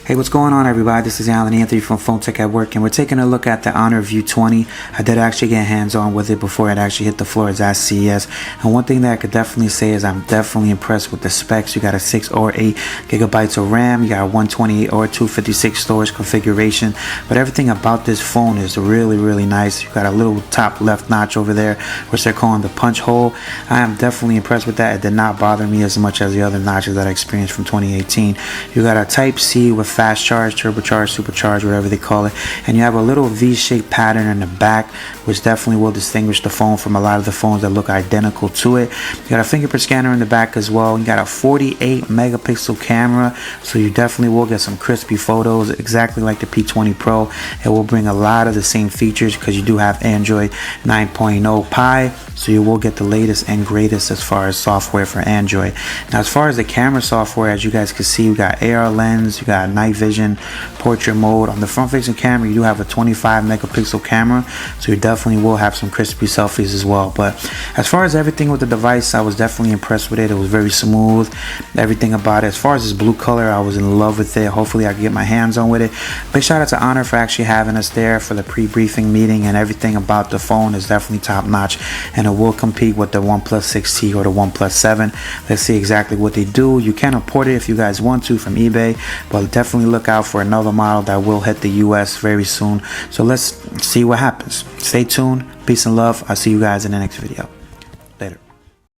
Hey, what's going on, everybody? This is Alan Anthony from Phone Tech at Work, and we're taking a look at the Honor View 20. I did actually get hands-on with it before it actually hit the floors at CES, and one thing that I could definitely say is I'm definitely impressed with the specs. You got a 6 or 8 gigabytes of RAM, you got a 128 or 256 storage configuration, but everything about this phone is really nice. You got a little top left notch over there, which they're calling the punch hole. I am definitely impressed with that. It did not bother me as much as the other notches that I experienced from 2018. You got a Type-C with fast charge, turbocharged, supercharged, whatever they call it, and you have a little V-shaped pattern in the back, which definitely will distinguish the phone from a lot of the phones that look identical to it. You got a fingerprint scanner in the back as well. You got a 48 megapixel camera, so you definitely will get some crispy photos, exactly like the P20 Pro. It will bring a lot of the same features because you do have Android 9.0 Pie, so you will get the latest and greatest as far as software for Android. Now, as far as the camera software, as you guys can see, you got AR lens, you got night vision, portrait mode. On the front facing camera, you do have a 25 megapixel camera, so you definitely will have some crispy selfies as well. But as far as everything with the device, I was definitely impressed with it. It was very smooth, everything about it. As far as this blue color, I was in love with it. Hopefully I can get my hands on with it. Big shout out to Honor for actually having us there for the pre-briefing meeting, and everything about the phone is definitely top notch, and it will compete with the OnePlus 6T or the OnePlus 7. Let's see exactly what they do. You can import it if you guys want to from eBay, but definitely look out for another model that will hit the US very soon. So let's see what happens. Stay tuned. Peace and love. I'll see you guys in the next video.